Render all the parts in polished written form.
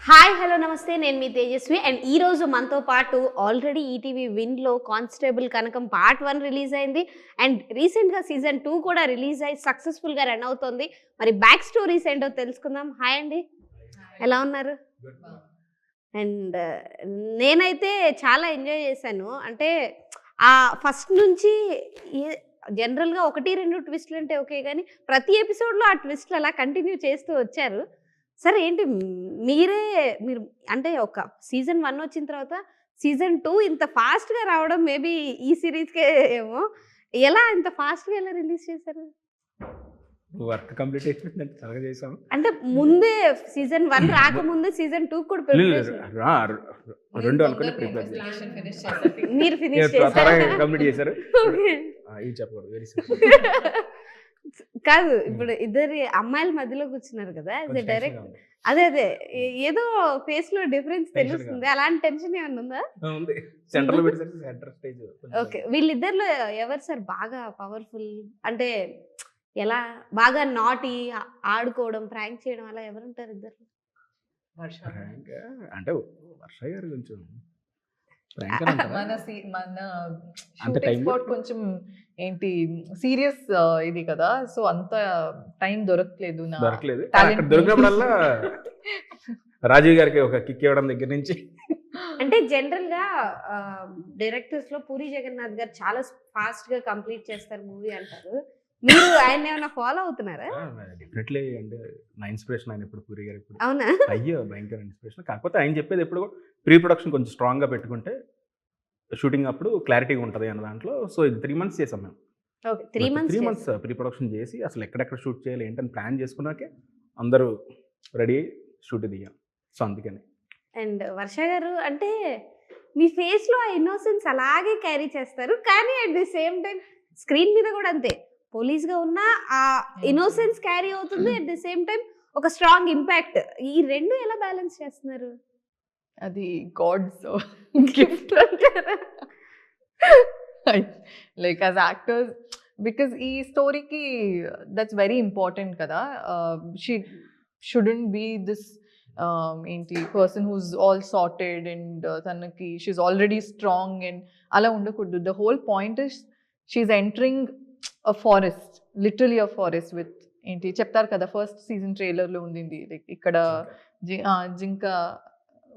Hi hello నమస్తే నేను మీ Tejaswi and ఈ రోజు మనతో పాటు ఆల్రెడీ ఈటీవీ విన్లో కానిస్టేబుల్ కనకం పార్ట్ 1 రిలీజ్ అయింది అండ్ రీసెంట్గా సీజన్ 2 కూడా రిలీజ్ అయ్యి సక్సెస్ఫుల్గా రన్ అవుతుంది. మరి బ్యాక్ స్టోరీస్ ఏంటో తెలుసుకుందాం. హాయ్ అండి, ఎలా ఉన్నారు? అండ్ నేనైతే చాలా ఎంజాయ్ చేశాను. అంటే ఆ ఫస్ట్ నుంచి జనరల్గా 1-2 ట్విస్ట్లు అంటే ఓకే, కానీ ప్రతి ఎపిసోడ్లో ఆ ట్విస్ట్లు అలా కంటిన్యూ చేస్తూ వచ్చారు. సరే ఏంటి మీరు అంటే ఒక సీజన్ 1 వచ్చిన తర్వాత సీజన్ 2 ఇంత ఫాస్ట్‌గా రావడం మేబీ ఈ సీరీస్‌కే ఏమో. ఎలా ఇంత ఫాస్ట్‌గా ఎలా రిలీజ్ చేశారు? వర్క్ కంప్లీట్ అయిపోయిందంటే త్వరగా చేసాం. అంటే ముందే సీజన్ 1 రాకముందే సీజన్ 2 కూడా ప్రిపరేషన్ రెండు అనుకుని ప్రిపేర్ మీరు ఫినిష్ చేశారు. త్వరగా కంప్లీట్ చేశారు. ఓకే. ఇది చెప్పకూడదు, వెరీ కాదు, ఇప్పుడు ఇద్దరు అమ్మాయిల మధ్యలో కూర్చున్నారు కదా, డైరెక్ట్ అదే ఏదో ఫేస్ లో డిఫరెన్స్ తెలుస్తుంది. అలాంటి టెన్షన్ ఏమన్నా ఉందా? ఉంది, సెంటర్ లో పెట్టేసరికి సెంటర్ స్టేజ్. ఓకే, వీళ్ళిద్దరిలో ఎవరు సార్ బాగా పవర్ఫుల్? అంటే ఎలా బాగా నాటి ఆడుకోవడం, ప్రాంక్ చేయడం అలా ఎవరు ఉంటారు ఇద్దరు? అంటే వర్ష గారు కొంచెం మన షూటింగ్ స్పాట్ కొంచెం ఏంటి సీరియస్ ఇది కదా, సో అంత టైం దొరకలేదు. దొరకలేదు, అక్కడ దొరికినప్పుడల్లా రాజీవ్ గారికి ఒక కిక్ ఇవ్వడం దగ్గర నుంచి. అంటే జనరల్ గా డైరెక్టర్స్ లో పూరి జగన్నాథ్ గారు చాలా ఫాస్ట్ గా కంప్లీట్ చేస్తారు మూవీ అంటారు. మీరు ఆయన ఏమైనా ఫాలో అవుతున్నారా? డెఫినెట్లీ. అంటే నా ఇన్స్పిరేషన్ ఆయన ఇప్పుడు పూరి గారు. ఇప్పుడు అవునా? అయ్యో భయంకర ఇన్స్పిరేషన్. కాకపోతే ఆయన చెప్పేది ఎప్పుడు ప్రీ ప్రొడక్షన్ కొంచెం స్ట్రాంగ్గా పెట్టుకుంటే షూటింగ్ అప్పుడు క్లారిటీగా ఉంటుంది అన్న దాంట్లో. సో ఇది 3 months చేసాం మేము. ఓకే, 3 months ప్రీ ప్రొడక్షన్ చేసి అసలు ఎక్కడెక్కడ షూట్ చేయాలి ఏంటని ప్లాన్ చేసుకున్నాకే అందరూ రెడీ షూట్ దిగాం. సో అందుకని. అండ్ వర్ష గారు అంటే మీ ఫేస్ లో ఆ ఇన్నోసెన్స్ అలాగే క్యారీ చేస్తారు, కానీ at the same time screen మీద కూడా అంతే పోలీస్ గా ఉన్న ఆ ఇన్నోసెన్స్ క్యారీ అవుతుంది. అట్ ది సేమ్ టైం ఒక స్ట్రాంగ్ ఇంపాక్ట్. ఈ రెండు ఎలా బ్యాలెన్స్ చేస్తున్నారు? అది god's gift like as actors, because ఈ స్టోరీకి దట్స్ వెరీ ఇంపార్టెంట్ కదా. షీ షుడెంట్ బీ దిస్ ఏంటి person who's all sorted and తనకి షీఈ్ ఆల్రెడీ స్ట్రాంగ్ అండ్ అలా ఉండకూడదు. The whole point is she entering a forest, literally a forest with ఏంటి చెప్తారు కదా, ఫస్ట్ సీజన్ ట్రైలర్లో ఉంది లైక్ ఇక్కడ జింక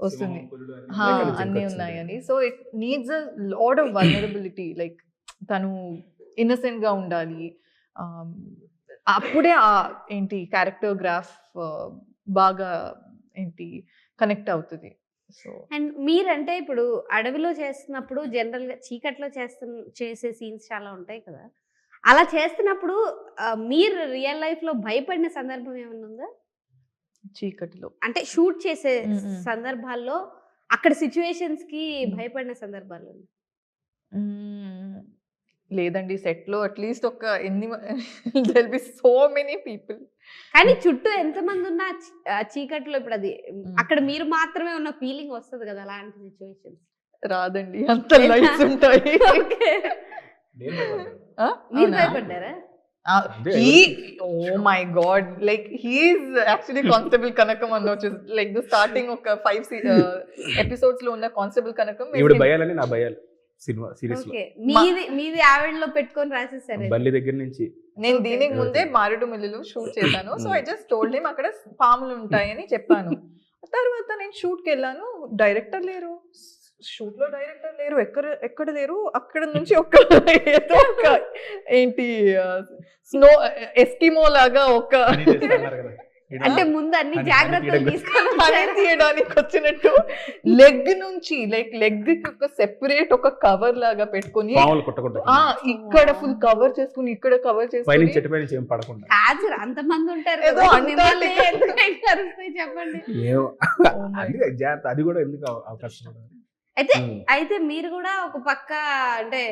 వస్తుంది, అన్నీ ఉన్నాయని. So it needs a lot of vulnerability. Like తను ఇన్నసెంట్ గా ఉండాలి, అప్పుడే ఆ ఏంటి క్యారెక్టర్ గ్రాఫ్ బాగా ఏంటి కనెక్ట్ అవుతుంది. సో అండ్ మీరంటే ఇప్పుడు అడవిలో చేస్తున్నప్పుడు జనరల్ గా చీకట్లో చేసే సీన్స్ చాలా ఉంటాయి కదా, అలా చేస్తున్నప్పుడు మీరు రియల్ లైఫ్ లో భయపడిన సందర్భం ఏమైనా ఉందా? చీకటిలో అంటే షూట్ చేసే సందర్భాల్లో అక్కడ సిచ్యువేషన్స్ కి భయపడిన సందర్భాలు లేదండి. సెట్ లో అట్లీస్ట్ ఒక ఎన్ని there be so many people, కానీ చుట్టూ ఎంతమంది ఉన్నా చీకట్లో ఇప్పుడు అది అక్కడ మీరు మాత్రమే ఉన్న ఫీలింగ్ వస్తుంది కదా అలాంటి సిచ్యువేషన్స్? రాదండి, అంత లైట్స్ ఉంటాయి. మీరు భయపడ్డారా? Oh my god, like he is actually Constable Kanakam అనొచ్చు. like the starting ఒక 5 episodes లో ఉన్న Constable Kanakam ఇప్పుడు భయాలని నా భయాలు సినిమా సిరీస్ లో. ఓకే, మీది ఆవిడలో పెట్టుకొని రాసేసారు. బల్లి దగ్గర నుంచి నేను దీనికి ముందే మారేడుమిల్లిలో షూట్ చేశాను. So I just told him అక్కడ పాములు ఉంటాయని చెప్పాను. తర్వాత నేను షూట్కి వెళ్ళాను, డైరెక్టర్ లేరు, షూట్ లో డైరెక్టర్ లేరు, ఎక్కడ లేరు. అక్కడ నుంచి ఏదో ఒక ఏంటి స్నో ఎస్కిమో లాగా ఒక అంటే ముందు అన్ని జాగ్రత్తలు పని తీయడానికి వచ్చినట్టు లెగ్ నుంచి లెగ్ ఒక సెపరేట్ ఒక కవర్ లాగా పెట్టుకుని ఇక్కడ ఫుల్ కవర్ చేసుకుని ఇక్కడ కవర్ చేసుకుని అంతమంది ఉంటారు ఏదో చెప్పండి. అది కూడా ఎందుకు అవకాశం. అయితే మీరు కూడా ఒక పక్క అంటే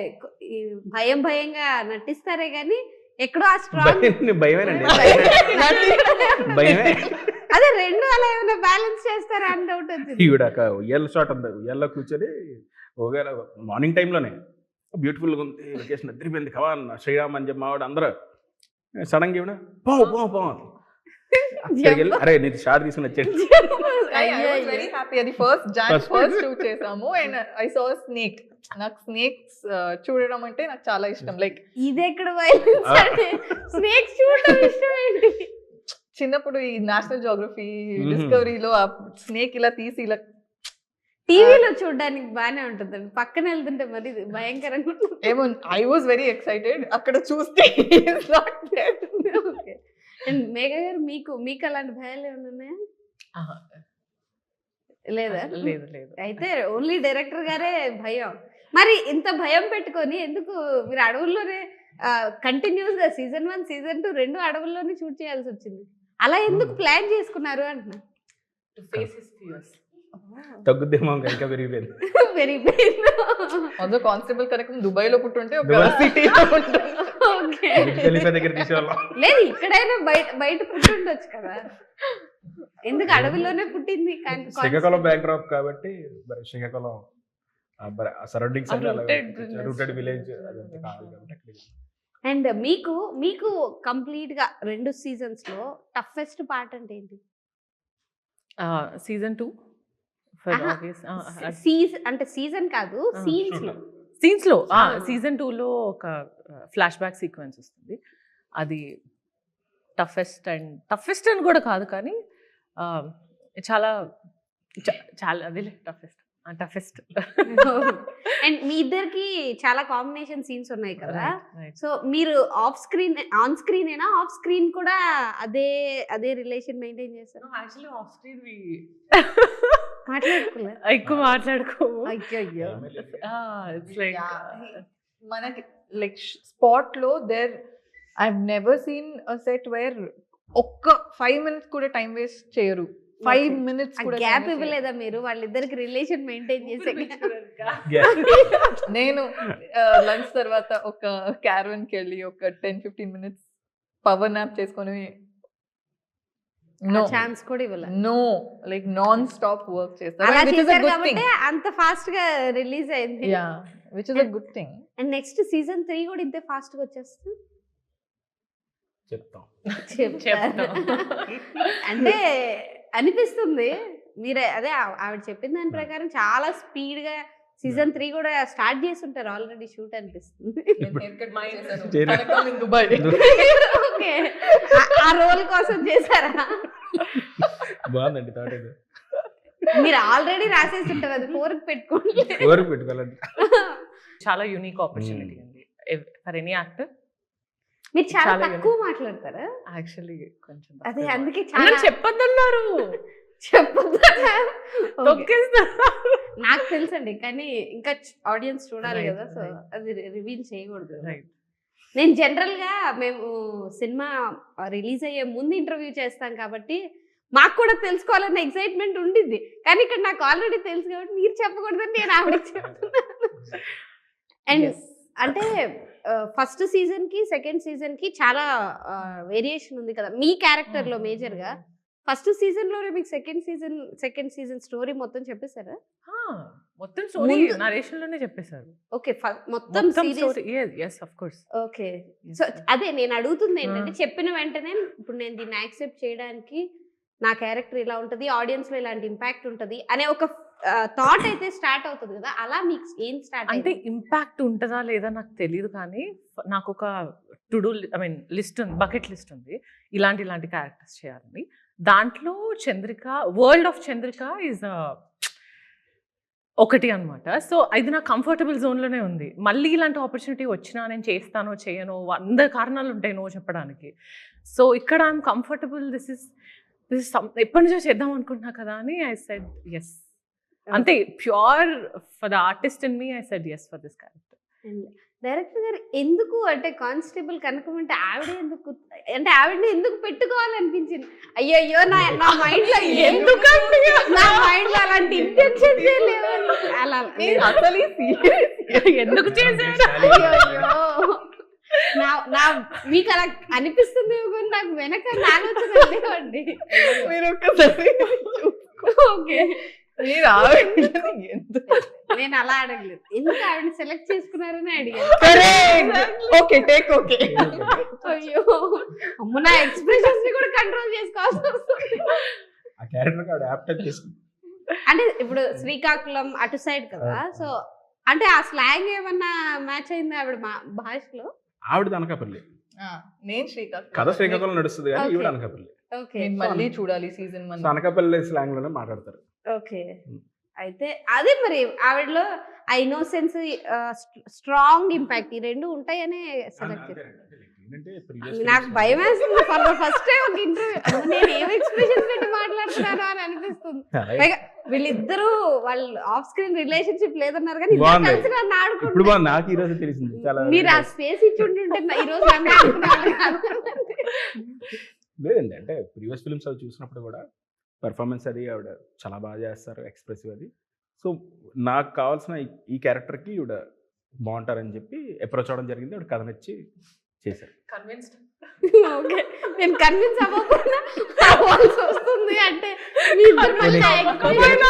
భయంగా నటిస్తారే గానీ ఎక్కడో ఆ స్ట్రాంగ్ అదే రెండు అలా ఏమైనా బ్యాలెన్స్ చేస్తారా అని డౌట్ వచ్చింది. ఈవిడ ఉయ్యాల షాట్ ఉంది, ఉయ్యాల్లో కూర్చొని ఒకవేళ మార్నింగ్ టైంలోనే బ్యూటిఫుల్గా ఉంది, లొకేషన్ అద్దరిపోయింది, కవాన్ శ్రీరామ్ అని చెప్పి మావాడు అందరూ సడన్గా ఈవిడ పో అక్కడికి వెళ్ళి అరే నేను షార్ట్ తీసుకుని వచ్చాడు. I was very happy. అది first shoot చేసాము and I saw a snake. నాకు స్నేక్స్ చూడడం అంటే నాకు చాలా ఇష్టం. లైక్ ఇది ఎక్కడ వైలెన్స్ అంటే స్నేక్స్ చూడడం ఇష్టం ఏంటి? చిన్నప్పుడు ఈ నేషనల్ జియోగ్రఫీ డిస్కవరీలో ఆ స్నేక్ ఇలా తీసి ఇలా టీవీలో చూడడానికి బానే ఉంటుందండి, పక్కన వెళ్తుంటే మరి భయంకరంగా ఉంటుంది. ఏమో ఐ వాజ్ వెరీ ఎక్సైటెడ్. అక్కడ చూస్తే అండ్ మేఘ గారు మీకు అలాంటి భయాలు ఏమైనా ఉన్నాయా? లేదా? లేదు. అయితే ఓన్లీ డైరెక్టర్ గారే భయం. మరి ఇంత భయం పెట్టుకొని ఎందుకు మీరు అడవుల్లోనే కంటిన్యూస్ గా సీజన్ 1 సీజన్ 2 రెండు అడవుల్లోనే షూట్ చేయాల్సి వచ్చింది? అలా ఎందుకు ప్లాన్ చేసుకున్నారు అంటున్నా? తగ్గుద్దేమో ఇంకా పెరిగిపోయింది. పెరిగిపోయింది. అందులో కానిస్టేబుల్ కనుక దుబాయ్ లో పుట్టుంటే ఒక దుబాయ్. సిటీలో దగ్గర తీసేవాళ్ళం. లేదు, ఇక్కడైనా బయట పుట్టుండొచ్చు కదా, ఎందుకు అడవిలోనే పుట్టింది? శ్రీకాకుళం బ్యాక్ డ్రాప్ కాబట్టి మరి శ్రీకాకుళం సరౌండింగ్స్ రూటెడ్ విలేజ్ అదంతా కావాలి కాబట్టి. అండ్ మీకు కంప్లీట్ గా 2 సీజన్స్ లో టఫెస్ట్ పార్ట్ అంటే ఏంటి? సీజన్ 2 అంటే సీజన్ కాదు, సీన్స్ లో సీజన్ 2లో ఒక ఫ్లాష్ బ్యాక్ సీక్వెన్స్ వస్తుంది. అది టఫెస్ట్ అని కూడా కాదు, కానీ చాలా అదే టఫెస్ట్. అండ్ మీ ఇద్దరికి చాలా కాంబినేషన్ సీన్స్ ఉన్నాయి కదా, సో మీరు ఆన్ స్క్రీన్ ఏనా, ఆఫ్ స్క్రీన్ కూడా అదే రిలేషన్ మెయింటైన్ చేస్తారు? యాక్చువల్లీ ఆఫ్ స్క్రీన్ మాట్లాడుకోలే, ఎక్కువ మాట్లాడుకోము. అయ్యో ఇట్స్ లైక్ మనకి లైక్ స్పాట్ లో I have never seen a set where ఒక్క 5 minutes కూడా టైం వేస్ట్ చేయరు. 5 minutes కూడా గ్యాప్ ఇవ్వలేదా మీరు వాళ్ళిద్దరికి రిలేషన్ మెయింటైన్ చేసే? నేను లంచ్ తర్వాత ఒక క్యారవన్ కి వెళ్ళి ఒక 10-15 minutes పవర్ నాప్ చేసుకొని ఛాన్స్ కూడా ఇవ్వలే. No like non stop work చేస్తారు. అలా which is a చేశారు good కాబట్టి thing. అంత ఫాస్ట్ గా రిలీజ్ అయింది. Yeah, which is a good thing. And next season 3 కూడా ఇంతే ఫాస్ట్ గా వచ్చేస్తుంది చెప్తాం. అంటే అనిపిస్తుంది మీరే అదే ఆవిడ చెప్పిన దాని ప్రకారం చాలా స్పీడ్ గా సీజన్ 3 కూడా స్టార్ట్ చేసి ఉంటారు ఆల్రెడీ షూట్ అనిపిస్తుంది. ఓకే, ఆ రోల్ కోసం చేశారా? బాగుందండి థాట్. మీరు ఆల్రెడీ రాసేసి ఉంటారు, అది 4కి పెట్టుకోవాలండి. చాలా యూనిక్ ఆపర్చునిటీ అండి ఫర్ ఎనీ యాక్టర్. మీరు చాలా తక్కువ మాట్లాడతారా? యాక్చువల్లీ కొంచెం అదే అందుకే చాలా చెప్పొద్దన్నారు. నాకు తెలుసండి, కానీ ఇంకా ఆడియన్స్ చూడాలి కదా, సో అది రివీల్ చేయకూడదు. నేను జనరల్ గా మేము సినిమా రిలీజ్ అయ్యే ముందు ఇంటర్వ్యూ చేస్తాం కాబట్టి మాకు కూడా తెలుసుకోవాలన్న ఎక్సైట్మెంట్ ఉండింది, కానీ ఇక్కడ నాకు ఆల్రెడీ తెలుసు కాబట్టి మీరు చెప్పకూడదని నేను ఆవిడకి చెప్తున్నాను. అండ్ అంటే ఫస్ట్ సీజన్ కి సెకండ్ సీజన్ కి చాలా వేరియేషన్ ఉంది కదా మీ క్యారెక్టర్ లో మేజర్ గా. ఫస్ట్ సీజన్ లోనే మీకు సెకండ్ సీజన్ స్టోరీ మొత్తం చెప్పేశారా? మొత్తం స్టోరీ నరేషన్ లోనే చెప్పేశారు. ఓకే, మొత్తం story. yes of course. Okay, so అదే నేను అడుగుతుంది ఏంటంటే చెప్పిన వెంటనే ఇప్పుడు నేను దీన్ని యాక్సెప్ట్ చేయడానికి నా క్యారెక్టర్ ఇలా ఉంటది, ఆడియన్స్ లో ఇలాంటి ఇంపాక్ట్ ఉంటది అనే ఒక థాట్ అయితే స్టార్ట్ అవుతుంది కదా, అలా మీకు ఏం స్టార్ట్ అంటే ఇంపాక్ట్ ఉంటుందా లేదా నాకు తెలియదు, కానీ నాకు ఒక లిస్ట్ ఉంది, బకెట్ లిస్ట్ ఉంది ఇలాంటి క్యారెక్టర్స్ చేయాలని. దాంట్లో Chandrika, world of Chandrika is ఒకటి అనమాట. సో ఇది నా కంఫర్టబుల్ జోన్లోనే ఉంది. మళ్ళీ ఇలాంటి ఆపర్చునిటీ వచ్చినా నేను చేస్తానో చేయనో 100 కారణాలు ఉంటాయి నో చెప్పడానికి. సో ఇక్కడ ఐఎమ్ కంఫర్టబుల్, దిస్ ఇస్ ఎప్పటి నుంచో చేద్దాం అనుకుంటున్నా కదా అని ఐ సెడ్ ఎస్. అంతే, pure for the artist in me I said yes for this character. Director గారు ఎందుకు అంటే కానిస్టేబుల్ కనకం అంటే ఆవిడని ఎందుకు పెట్టుకోవాలనిపించింది? అయ్యో నా మైండ్ లో ఎందుకంటే నా మైండ్ లో అలాంటి ఇంటెన్షన్స్ లేవు. అలా అసలు ఎందుకు చేశారు? మీకు అలా అనిపిస్తుంది నాకు వెనక ఆలోచన లేవండి. మీరు ఒక్కసారి ఓకే, మీరు ఆవిడని ఎందుకు నేను అలా అడగలేదు, ఎందుకు ఆవిడ సెలెక్ట్ చేసుకున్నారని అడిగాను. ఓకే టేక్ ఓకే అయ్యో అమ్మ, నా ఎక్స్ప్రెషన్స్ ని కూడా కంట్రోల్ చేసుకోవాల్సి వస్తుంది. ఆ క్యారెక్టర్ ఆవిడ యాప్ట్ చేసుకుంది. అంటే ఇప్పుడు శ్రీకాకుళం అటు సైడ్ కదా, సో అంటే ఆ స్లాంగ్ ఏమన్నా మ్యాచ్ అయిందా ఆవిడ భాషలో? ఆవిడ అనకాపల్లి, నేను శ్రీకాకుళం కథ శ్రీకాకుళం నడుస్తుంది కానీ Okay. ఈవిడ అనకాపల్లి. ఓకే నేను మళ్ళీ చూడాలి సీజన్ 1. సో అనకాపల్లి స్లాంగ్ లోనే మాట్లాడతారు. ఓకే, అయితే అదే మరి ఆవిడలో ఆ ఇన్నోసెన్స్, స్ట్రాంగ్ ఇంపాక్ట్ ఈ రెండు ఉంటాయనే సెలెక్ట్ చేస్తాను. నాకు భయం వేస్తుంది ఫర్ ద ఫస్ట్ టైం ఒక ఇంటర్వ్యూ, నేను ఏం ఎక్స్ప్రెషన్స్ పెట్టి మాట్లాడుతున్నాను అని అనిపిస్తుంది. పైగా వీళ్ళిద్దరూ వాళ్ళు ఆఫ్ స్క్రీన్ రిలేషన్షిప్ లేదన్నారు కానీ ఇద్దరు బాగుంది. కలిసి నన్ను ఇప్పుడు ఆడుకుంటారు. నాకు ఈ రోజు తెలిసింది చాలా. మీరు ఆ స్పేస్ ఇచ్చి ఉంటుంటే ఈ రోజు నన్ను ఆడుకునేవాళ్ళు కాదు. లేదండి, అంటే ప్రీవియస్ ఫిల్మ్స్ అవి చూసినప్పుడు కూడా పెర్ఫార్మెన్స్ అది ఆవిడ చాలా బాగా చేస్తారు, ఎక్స్ప్రెసివ్ అది. సో నాకు కావాల్సిన ఈ క్యారెక్టర్కి ఈవిడ బాగుంటారని చెప్పి అప్రోచ్ అవ్వడం జరిగింది. ఆవిడ కథ నచ్చి చేశారు. కన్విన్స్డ్. ఓకే, నేను కన్విన్స్ అవ్వకుండా అవ్వాల్సి వస్తుంది అంటే మీ ఇద్దరు మళ్ళీ ఆ experience-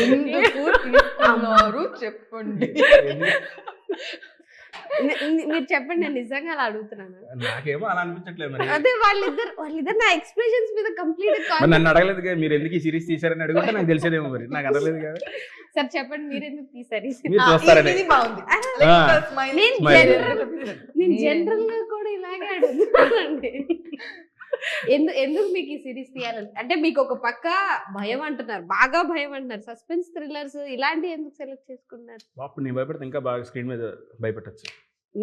ఎందుకు తీసుకున్నారు చెప్పండి. మీరు చెప్పండి, నేను నిజంగా అలా అడుగుతున్నాను. నాకేమో అలా అనిపించట్లేదు మరి. అదే వాళ్ళిద్దరు నా ఎక్స్ప్రెషన్స్ మీద కంప్లీట్ మరి నన్ను అడగలేదు కదా, మీరు ఎందుకు ఈ సిరీస్ తీశారని అడిగితే నాకు తెలిసేదేమో, మరి నాకు అడగలేదు కదా. సార్ చెప్పండి, మీరు ఎందుకు తీసారు? మీరు చూస్తారని. ఇది బాగుంది. నేను Smile. నేను జనరల్ గా కూడా ఇలాగే అడుగుతున్నానండి. ఎందుకు మీకు ఈ సిరీస్ తీయాలని? అంటే మీకు ఒక పక్క భయం అంటున్నారు, బాగా భయం అంటున్నారు, సస్పెన్స్ థ్రిల్లర్స్ ఇలాంటివి ఎందుకు సెలెక్ట్ చేసుకున్నారు? అప్పుడు నేను భయపడితే ఇంకా బాగా స్క్రీన్ మీద భయపెట్టచ్చు.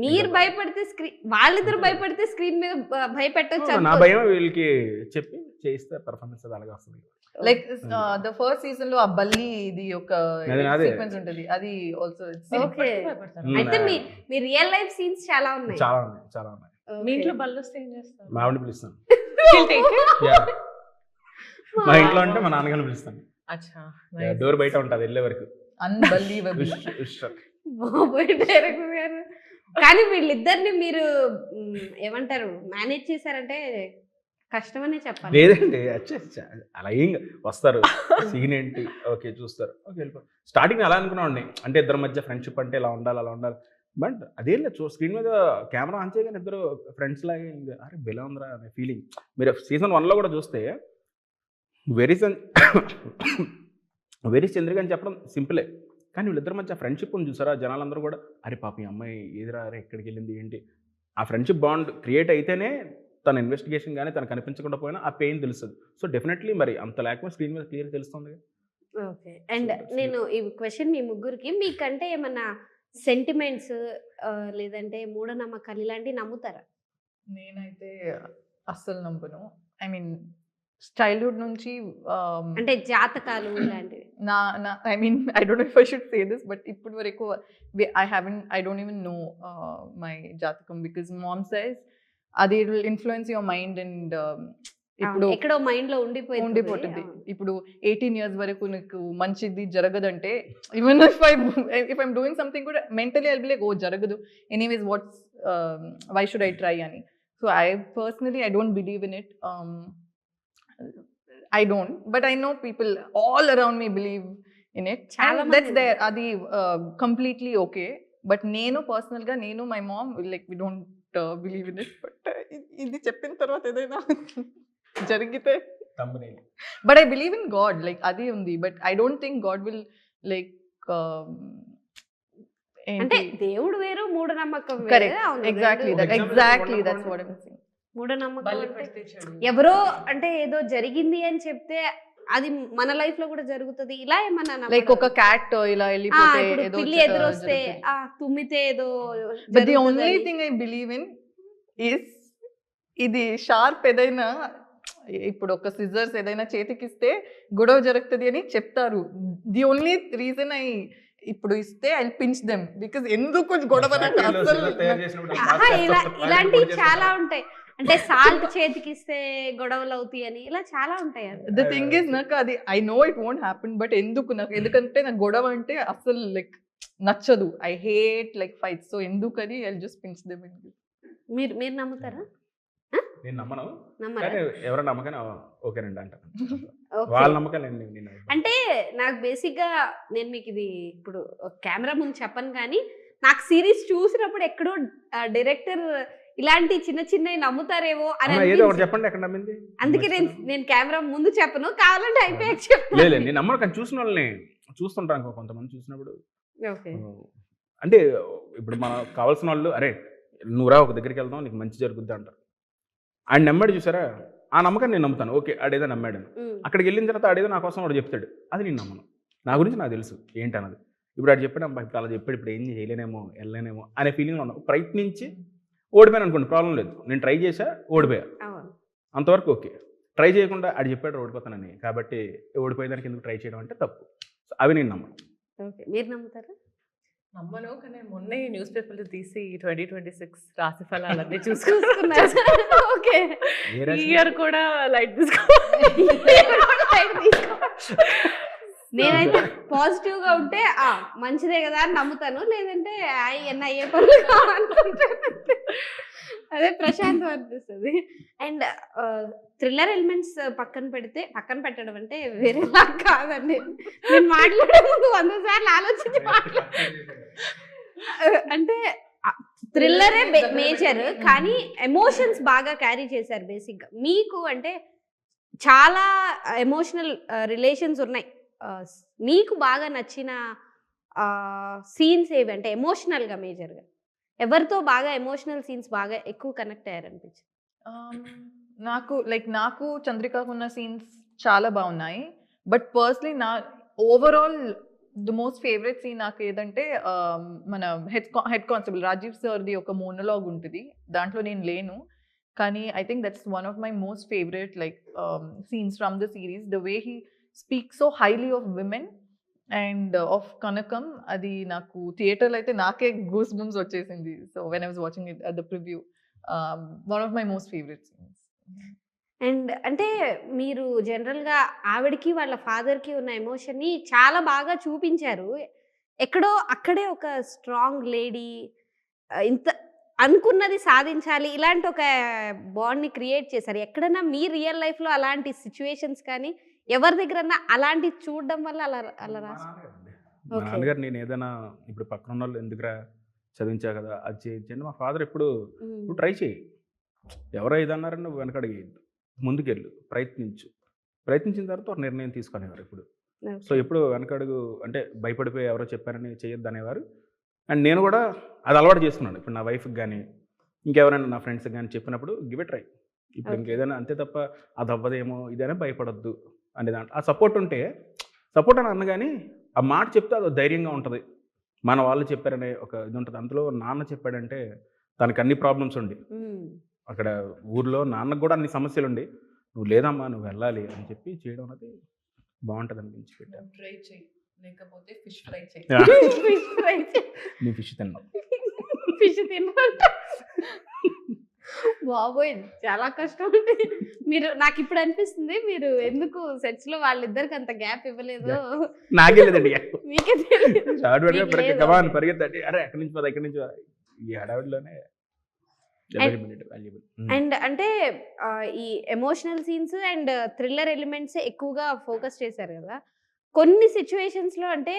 మీరు భయపడితే స్క్రీన్, వాళ్ళిద్దరు భయపడితే స్క్రీన్ మీద భయపెట్టచ్చు. నా భయం వీళ్ళకి చెప్పి చేయిస్తే పెర్ఫార్మెన్స్ అది అలాగే వస్తుంది. లైక్ ద ఫస్ట్ సీజన్ లో ఆ బల్లి ఇది ఒక అది నాదే. సీక్వెన్స్ ఉంటది, అది ఆల్సో ఓకే, అయితే మీ రియల్ లైఫ్ సీన్స్ చాలా ఉన్నాయి. చాలా ఉన్నాయి, చాలా ఉన్నాయి. మీ ఇంట్లో బల్లు వస్తే ఏం చేస్తారు? మా ఆవిడని పిలుస్తాను. She'll take it? Yeah. మా ఇంట్లో అంటే మా నాన్నగారిని పిలుస్తాను. అచ్చా, డోర్ బయట ఉంటుంది వెళ్ళే వరకు. అన్బలీవబుల్. బాబోయ్ డైరెక్టర్ గారు. కానీ వీళ్ళిద్దరిని మీరు ఏమంటారు మేనేజ్ చేశారంటే కష్టమనే చెప్పాలి. లేదండి, అలా ఏం వస్తారు, సీన్ ఏంటి, ఓకే చూస్తారు, ఓకే వెళ్ళిపోతారు. స్టార్టింగ్ అలా అనుకున్నాండి, అంటే ఇద్దరి మధ్య ఫ్రెండ్షిప్ అంటే ఇలా ఉండాలి, అలా ఉండాలి. బట్ అదేం లేదు, స్క్రీన్ మీద కెమెరా ఆన్ చేయగానే ఇద్దరు ఫ్రెండ్స్ లాగే అరే బెలా ఉందిరా అనే ఫీలింగ్. మీరు సీజన్ 1లో కూడా చూస్తే వెరీ చంద్రిక అని చెప్పడం సింపులే, కానీ వీళ్ళిద్దరి మధ్య ఫ్రెండ్షిప్ ఉంది చూసారా, జనాలందరూ కూడా అరే పాప ఈ అమ్మాయి ఏదిరా, అరే ఎక్కడికి వెళ్ళింది ఏంటి, ఆ ఫ్రెండ్షిప్ బాండ్ క్రియేట్ అయితేనే తన ఇన్వెస్టిగేషన్ కానీ తను కనిపించకుండా పోయినా ఆ పెయిన్ తెలుస్తుంది. సో డెఫినెట్లీ మరి అంత లేకపోతే స్క్రీన్ మీద క్లియర్ తెలుస్తుంది. ఓకే, అండ్ నేను ఈ క్వశ్చన్ మీ ముగ్గురికి, మీకంటే ఏమన్నా సెంటిమెంట్స్ లేదంటే మూఢనమ్మకాలు ఇలాంటివి నమ్ముతారా? నేనైతే అస్సలు నమ్మను. ఐ మీన్ చైల్డ్హుడ్ నుంచి అంటే జాతకాలు ఇలాంటివి నా I mean I don't know if I should say this, but ఇప్పుడు వరకు I don't even know my జాతకం, బికాజ్ మామ్ సేస్ అది it will influence your mind and ఇప్పుడు ఎక్కడో మైండ్ లో ఉండిపోతుంది. ఇప్పుడు 18 years వరకు నీకు మంచిది జరగదంటే, even if I'm doing something కూడా mentally I'll be like oh జరగదు anyways, what's why should I try అని. So I personally I don't believe in it. I don't, but I know people all around me believe in it. Chala That's there. Adi completely okay. But nenu personal ga, nenu my mom, like we don't believe in it. But idi cheppin tarvata edaina jarigite. But I believe in God. Like adi undi. But I don't think God will like. అంటే దేవుడు వేరు, మూఢనమ్మకం వేరు. Correct. Exactly. That's what I'm saying. మూఢనమ్మకం అంటే ఎవరో అంటే ఏదో జరిగింది అని చెప్తే అది మన లైఫ్ లో కూడా జరుగుతుంది, ఇలా ఏమన్నా లైక్ ఒక క్యాట్ ఇలా వెళ్ళిపోతే ఏదో పిల్లి ఎదురొస్తే తుమ్మితే ఏదో. But the only thing I believe in is ఇది షార్ప్ ఏదైనా, ఇప్పుడు ఒక సిజర్స్ ఏదైనా చేతికిస్తే గొడవ జరుగుతుంది అని చెప్తారు. ది ఓన్లీ రీజన్ ఐ ఇప్పుడు ఇస్తే ఐ పించ్ దెమ్, బికాజ్ ఎందుకు గొడవ ఇలాంటివి చాలా ఉంటాయి. అంటే సాల్ట్ చేతికిస్తే గొడవలు అవుతాయి అని ఇలా చాలా ఉంటాయి. ద థింగ్ ఇస్ నాకు అది I know it won't happen, but ఎందుకంటే నాకు గొడవ అంటే అసలు లైక్ నచ్చదు. I hate like fight. So ఎందుకని ఐ జస్ట్ పించ్ దెమ్. మీరు నమ్ముతారా? నేను నమ్మను, నమ్మరా? ఎవరైనా నమ్మకనే ఓకేనండి అంటారు. Okay. వాళ్ళ నమ్మకాలండి నేను అంటే నాకు బేసిక్గా నేను మీకు ఇది ఇప్పుడు కెమెరా ముందు చెప్పను కానీ నాకు సిరీస్ చూసినప్పుడు ఎక్కడో డైరెక్టర్ ఇలాంటి చిన్న చిన్నవి నమ్ముతారేమో అని ఏదో ఒకటి అనిపించింది. చెప్పండి ఎక్కడ నమ్మింది అందుకే నేను కెమెరా ముందు చెప్పను, కావాలంటే అయిపోయాక లేదు చెప్తాను. నేను నమ్మను, కానీ చూసిన వాళ్ళని చూస్తుంటాను కొంతమంది చూసినప్పుడు. ఓకే. అంటే ఇప్పుడు మనకు కావాల్సిన వాళ్ళు అరే నువ్వురా ఒక దగ్గరికి వెళ్దాం నీకు మంచి జరుగుద్ది అంటారు. ఆయన నమ్మాడు చూసారా, ఆ నమ్మకాన్ని నేను నమ్ముతాను. ఓకే ఆడేదో నమ్మాడు, అక్కడికి వెళ్ళిన తర్వాత ఆడేదో నా కోసం వాడు చెప్తాడు, అది నేను నమ్మను. నా గురించి నాకు తెలుసు ఏంటి అన్నది. ఇప్పుడు ఆడు చెప్పాడు అబ్బా ఇప్పుడు అలా చెప్పాడు, ఇప్పుడు ఏం చేయలేనేమో వెళ్ళలేనేమో అనే ఫీలింగ్లో ఉన్నాను. ప్రయత్నించి ఓడిపోయాను అనుకోండి, ప్రాబ్లం లేదు. నేను ట్రై చేసా ఓడిపోయా, అంతవరకు ఓకే. ట్రై చేయకుండా ఆడు చెప్పాడు ఓడిపోతానని, కాబట్టి ఓడిపోయేదానికి ఎందుకు ట్రై చేయడం అంటే తప్పు. అవి నేను నమ్మను. ఓకే, మీరు నమ్ముతారా? నమ్మను, కానీ మొన్నే న్యూస్ పేపర్లు తీసి 2026 రాశి ఫలాలన్నీ చూసుకున్నారు. ఓకే, ఏ ఈ రాశి? ఇయర్ కూడా లైట్ తీసుకో. నేనైతే పాజిటివ్ గా ఉంటే మంచిదే కదా అని నమ్ముతాను, లేదంటే అయ్యే పనులు కావాలనుకుంటాను. అదే ప్రశాంతం అనిపిస్తుంది. అండ్ థ్రిల్లర్ ఎలిమెంట్స్ పక్కన పెట్టడం అంటే వేరేలా కాదండి. నేను మాట్లాడే ముందు 100 సార్లు ఆలోచించి అంటే థ్రిల్లరే మేజర్, కానీ ఎమోషన్స్ బాగా క్యారీ చేశారు బేసిక్గా. మీకు అంటే చాలా ఎమోషనల్ రిలేషన్స్ ఉన్నాయి, మీకు బాగా నచ్చిన సీన్స్ ఏవి అంటే ఎమోషనల్గా మేజర్గా ఎవరితో బాగా ఎమోషనల్ సీన్స్ బాగా ఎక్కువ కనెక్ట్ అయ్యారనిపించింది? నాకు చంద్రికకు ఉన్న సీన్స్ చాలా బాగున్నాయి. But personally overall the most favourite scene నాకు ఏదంటే మన హెడ్ కానిస్టేబుల్ రాజీవ్ సార్ది ఒక మోనోలాగ్ ఉంటుంది, దాంట్లో నేను లేను, కానీ I think that's one of my most favourite scenes from the series. The way he speak so highly of women and of Kanakam, అది నాకు థియేటర్లో అయితే నాకే గూస్ బంప్స్ వచ్చేసింది. So when I was watching it at the preview, one of my most favourite scenes. And అంటే మీరు జనరల్గా ఆవిడకి వాళ్ళ ఫాదర్కి ఉన్న ఎమోషన్ని చాలా బాగా చూపించారు. ఎక్కడో అక్కడే ఒక స్ట్రాంగ్ లేడీ, ఇంత అనుకున్నది సాధించాలి, ఇలాంటి ఒక బాండ్ని క్రియేట్ చేశారు. ఎక్కడన్నా మీ రియల్ లైఫ్లో అలాంటి సిచ్యువేషన్స్ కానీ ఎవరి దగ్గరన్నా అలాంటి చూడడం వల్ల అలా రాశారు? మా నాన్నగారు నేను ఏదైనా ఇప్పుడు పక్కన ఉన్న వాళ్ళు ఎందుకురా చదివించా కదా అది చేయించండి, మా ఫాదర్ ఎప్పుడు నువ్వు ట్రై చేయి, ఎవరో ఏదన్నారని నువ్వు వెనకడిగి ముందుకెళ్ళు, ప్రయత్నించిన తర్వాత ఒక నిర్ణయం తీసుకునేవారు ఇప్పుడు. సో ఎప్పుడు వెనకడుగు అంటే భయపడిపోయి ఎవరో చెప్పారని చేయొద్దు అనేవారు. అండ్ నేను కూడా అది అలవాటు చేసుకున్నాను. ఇప్పుడు నా వైఫ్కి కానీ ఇంకెవరైనా నా ఫ్రెండ్స్కి కానీ చెప్పినప్పుడు గివ్ ఇట్ ట్రై, ఇప్పుడు ఇంకేదైనా అంతే తప్ప అది అవ్వదేమో ఇదైనా భయపడొద్దు అనే దాంట్లో ఆ సపోర్ట్ ఉంటే, సపోర్ట్ అని అన్న కానీ ఆ మాట చెప్తే అది ధైర్యంగా ఉంటుంది. మన వాళ్ళు చెప్పారనే ఒక ఇది ఉంటుంది. అందులో నాన్న చెప్పాడంటే తనకు అన్ని ప్రాబ్లమ్స్ ఉండి అక్కడ ఊర్లో నాన్నకు కూడా అన్ని సమస్యలు ఉండి నువ్వు లేదమ్మా నువ్వు వెళ్ళాలి అని చెప్పి చేయడం అనేది బాగుంటుంది అనిపించి పెట్టాను. ట్రై చేయి, లేకపోతే ఫిష్ ఫ్రై చేయి. నీ ఫిష్ తిన్నావు, ఫిష్ తిన్నట్ట బాబోయ్ చాలా కష్టం ఉంది. మీరు నాకు ఇప్పుడు అనిపిస్తుంది మీరు ఎందుకు సెట్స్ లో వాళ్ళిద్దరికి అంత గ్యాప్ ఇవ్వలేదు. నాకే లేదండి మీకే తెలియదు. పరిగెత్తండి, అరే ఎక్కడి నుంచి పోదా ఎక్కడి నుంచి ఈ హడావిడిలోనే. అండ్ అంటే ఈ emotional scenes and thriller elements ఎక్కువగా ఫోకస్ చేశారు కదా. కొన్ని సిచ్యువేషన్స్లో అంటే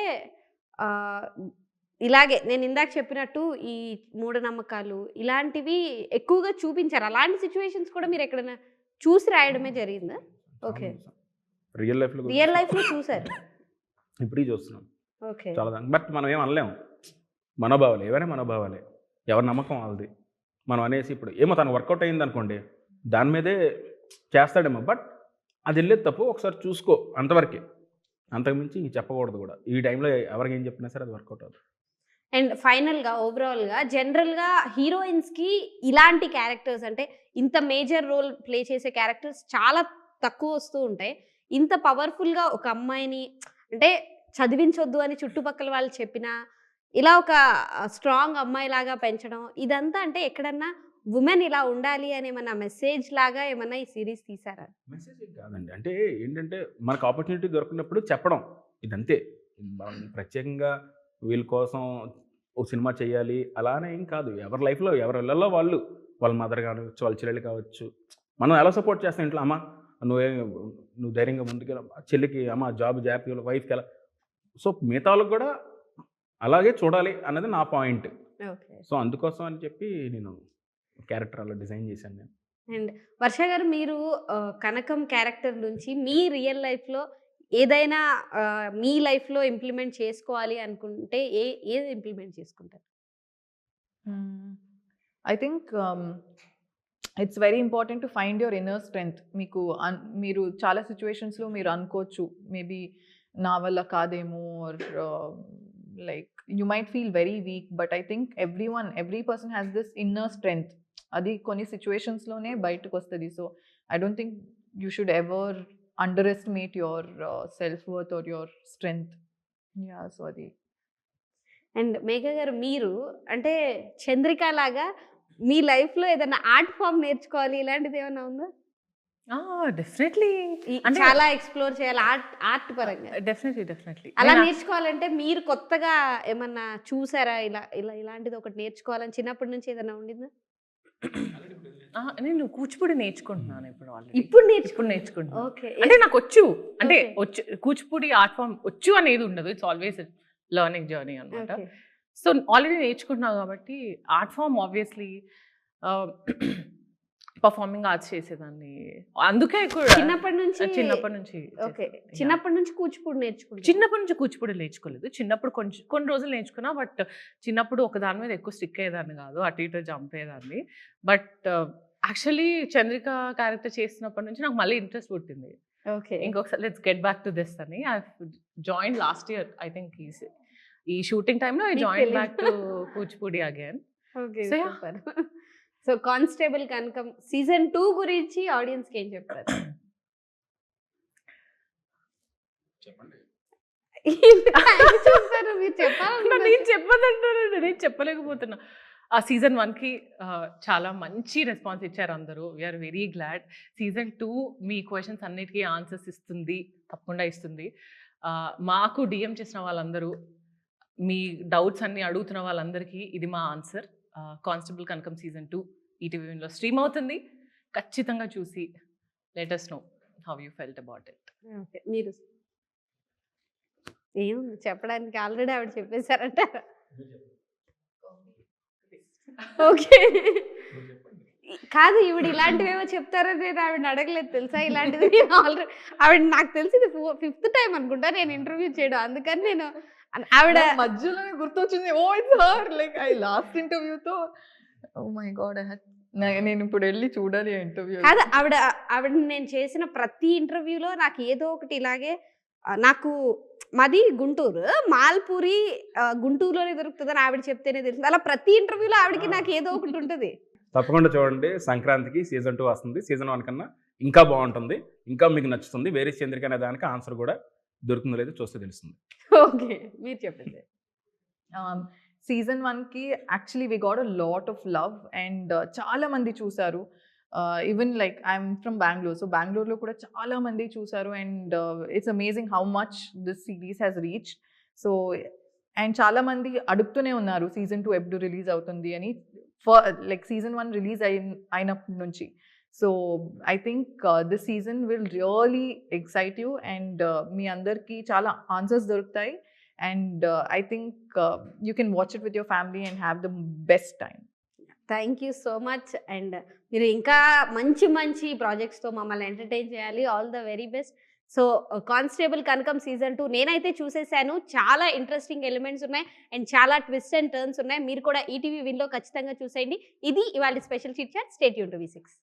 ఇలాగే నేను ఇందాక చెప్పినట్టు ఈ మూఢనమ్మకాలు ఇలాంటివి ఎక్కువగా చూపించారు. అలాంటి సిచ్యువేషన్స్ కూడా మీరు ఎక్కడైనా చూసి రాయడమే జరిగిందా? ఓకే, రియల్ లైఫ్లో చూసారు, ఇప్పుడు చూస్తున్నాం ఓకే. చాలా. బట్ మనం ఏం అనలేము, మనోభావాలు ఏవైనా మనోభావాలే, ఎవరి నమ్మకం వాళ్ళది. మనం అనేసి ఇప్పుడు ఏమో తను వర్కౌట్ అయింది అనుకోండి దాని మీదే చేస్తాడేమో, బట్ అది వెళ్ళేది తప్పు. ఒకసారి చూసుకో అంతవరకే, అంతకుమించి చెప్పకూడదు కూడా. ఈ టైంలో ఎవరికి ఏం చెప్పినా సరే అది వర్కౌట్ అవుతుంది. అండ్ ఫైనల్గా ఓవరాల్గా జనరల్గా హీరోయిన్స్కి ఇలాంటి క్యారెక్టర్స్ అంటే ఇంత మేజర్ రోల్ ప్లే చేసే క్యారెక్టర్స్ చాలా తక్కువ వస్తూ ఉంటాయి. ఇంత పవర్ఫుల్గా ఒక అమ్మాయిని అంటే చదివించొద్దు అని చుట్టుపక్కల వాళ్ళు చెప్పినా ఇలా ఒక స్ట్రాంగ్ అమ్మాయి లాగా పెంచడం ఇదంతా అంటే ఎక్కడన్నా ఉమెన్ ఇలా ఉండాలి అని ఏమన్నా మెసేజ్ లాగా ఏమన్నా ఈ సిరీస్ తీసారా? మెసేజ్ కాదండి, అంటే ఏంటంటే మనకు ఆపర్చునిటీ దొరికినప్పుడు చెప్పడం ఇదంతే. మనం ప్రత్యేకంగా వీళ్ళ కోసం ఒక సినిమా చేయాలి అలానే ఏం కాదు. ఎవరి లైఫ్లో ఎవరి ఇళ్ళల్లో వాళ్ళ మదర్ కావచ్చు, వాళ్ళ చెల్లెలు కావచ్చు, మనం ఎలా సపోర్ట్ చేస్తాం ఇంట్లో. అమ్మ నువ్వు ధైర్యంగా ముందుకెళ్ళ, చెల్లికి అమ్మ జాబ్ జాగ్రత్తగా వైఫ్కి ఎలా, సో మిగతా వాళ్ళకి కూడా అలాగే చూడాలి అన్నది నా పాయింట్. ఓకే. సో అందుకోసం అని చెప్పి నేను క్యారెక్టర్ అలా డిజైన్ చేశాను నేను. అండ్ వర్ష గారు, మీరు కనకం క్యారెక్టర్ నుంచి మీ రియల్ లైఫ్లో ఏదైనా మీ లైఫ్లో ఇంప్లిమెంట్ చేసుకోవాలి అనుకుంటే ఏది ఇంప్లిమెంట్ చేసుకుంటారు? I think it's very important to find your inner strength. మీరు చాలా సిచ్యువేషన్స్లో మీరు అనుకోవచ్చు మేబీ నా వల్ల కాదేమో, or like you might feel very weak, but I think every person has this inner strength. అది కొన్ని సిచ్యువేషన్స్లోనే బయటకు వస్తుంది. So I don't think you should ever underestimate your self worth or your strength. Yeah, so అది. And Megha గారు, మీరు అంటే చంద్రిక లాగా మీ లైఫ్లో ఏదైనా ఆర్ట్ ఫామ్ నేర్చుకోవాలి ఇలాంటిది ఏమైనా ఉందా? డెఫినెట్లీ, అంటే చాలా ఎక్స్ప్లోర్ చేయాలి ఆర్ట్ పరంగా. డెఫినెట్లీ అలా నేర్చుకోవాలంటే మీరు కొత్తగా ఏమన్నా చూసారా? ఇలాంటిది ఒకటి నేర్చుకోవాలని చిన్నప్పటి నుంచి ఏదైనా ఉండిందా? నేను కూచిపూడి నేర్చుకుంటున్నాను ఇప్పుడు ఆల్రెడీ. ఇప్పుడు నేర్చుకుంటున్నాను. ఓకే. అంటే నాకు వచ్చు, అంటే Okay. వచ్చు, కూచిపూడి ఆర్ట్ ఫామ్ వచ్చు అనేది ఉండదు. ఇట్స్ ఆల్వేస్ లెర్నింగ్ జర్నీ అనమాట. ఓకే. సో ఆల్రెడీ నేర్చుకుంటున్నాను కాబట్టి art form obviously performing arts చేసేదాన్ని. అందుకే కూడా చిన్నప్పటి నుంచి ఓకే. చేసేదాన్ని. చిన్నప్పటి నుంచి కూచిపూడి నేర్చుకుంటారు. చిన్నప్పటి నుంచి కూచిపూడి నేర్చుకోలేదు. చిన్నప్పుడు కొన్ని రోజులు నేర్చుకున్నా, బట్ చిన్నప్పుడు ఒక దాని మీద ఎక్కువ స్టిక్ అయ్యేదాన్ని కాదు, అటు ఇటు జంప్ అయ్యేదాన్ని. బట్ యాక్చువల్లీ చంద్రిక క్యారెక్టర్ చేసినప్పటి నుంచి నాకు మళ్ళీ ఇంట్రెస్ట్ పుట్టింది. ఓకే. ఇంకొకసారి let's get back to this అని I join last year. I think ఈ షూటింగ్ టైంలో ఐ మీకు జాయిన్ తెలీదు. Back to Kuchipudi again. Okay. So, yeah. Super. So constable Kanakam season 2 గురించి ఆడియన్స్ కి ఏం చెప్తారు? చెప్పండి. చూస్తారు మీరు చెప్పాలి. నేను చెప్పదంటానండి, నేను చెప్పలేకపోతున్నా. ఆ సీజన్ 1కి చాలా మంచి రెస్పాన్స్ ఇచ్చారు అందరూ. We're very glad. సీజన్ 2 మీ క్వశ్చన్స్ అన్నిటికీ ఆన్సర్స్ ఇస్తుంది, తప్పకుండా ఇస్తుంది. మాకు డిఎం చేసిన వాళ్ళందరూ, మీ డౌట్స్ అన్ని అడుగుతున్న వాళ్ళందరికీ ఇది మా answer. Constable Kanakam season 2 ETV విన్లో stream అవుతుంది. ఖచ్చితంగా చూసి let us know how you felt about it. Okay. మీరు ఏముంది చెప్పడానికి, ఆల్రెడీ ఆవిడ చెప్పేశారంట. ఓకే. కాదు, ఈవిడ ఇలాంటివేమో చెప్తారని నేను ఆవిడ అడగలేదు తెలుసా. ఇలాంటిది నేను ఆల్రెడీ ఆవిడ నాకు తెలిసి ఇది 5th టైం అనుకుంటా నేను ఇంటర్వ్యూ చేయడం. అందుకని నేను ఆవిడ మధ్యలోనే గుర్తొచ్చింది, oh it's her. Like I lost ఇంటర్వ్యూతో ఓ మై గాడ్, నేను ఇప్పుడు వెళ్ళి చూడాలి ఆ ఇంటర్వ్యూ. కాదు, ఆవిడ నేను చేసిన ప్రతి ఇంటర్వ్యూలో నాకు ఏదో ఒకటి ఇలాగే నాకు మాది గుంటూరు, మాల్పూరి గుంటూరులోనే దొరుకుతుందని ఆవిడ చెప్తేనే తెలిసింది. అలా ప్రతి ఇంటర్వ్యూలో ఆవిడకి నాకు ఏదో ఒకటి ఉంటుంది. తప్పకుండా చూడండి, సంక్రాంతికి సీజన్ 2 వస్తుంది. సీజన్ 1 కన్నా ఇంకా బాగుంటుంది, ఇంకా మీకు నచ్చుతుంది. వేరే చంద్రిక అనే దానికి ఆన్సర్ కూడా దొరుకుతుందో లేదో చూస్తే తెలుస్తుంది. ఓకే, మీరు చెప్పండి. సీజన్ 1కి actually we got a lot of love and చాలా మంది చూసారు. Even like I'm from Bengaluru, so బెంగళూరులో కూడా చాలా మంది చూసారు. And it's amazing how much this series has reached. So and చాలా మంది అడుగుతూనే ఉన్నారు సీజన్ 2 ఎప్పుడు రిలీజ్ అవుతుంది అని, లైక్ సీజన్ 1 రిలీజ్ అయినప్పటి నుంచి. So I think this season will really excite you and మీ అందరికీ చాలా ఆన్సర్స్ దొరుకుతాయి. And I think you can watch it with your family and have the best time. Thank you so much. And మీరు ఇంకా మంచి మంచి ప్రాజెక్ట్స్తో మమ్మల్ని ఎంటర్టైన్ చేయాలి. All the very best. So constable Kanakam season 2 నేనైతే చూసేసాను. చాలా ఇంట్రెస్టింగ్ ఎలిమెంట్స్ ఉన్నాయి అండ్ చాలా ట్విస్ట్ అండ్ టర్న్స్ ఉన్నాయి. మీరు కూడా ఈటీవీ విన్లో ఖచ్చితంగా చూసేయండి. ఇది ఇవాళ special chit chat. Stay tune to V6.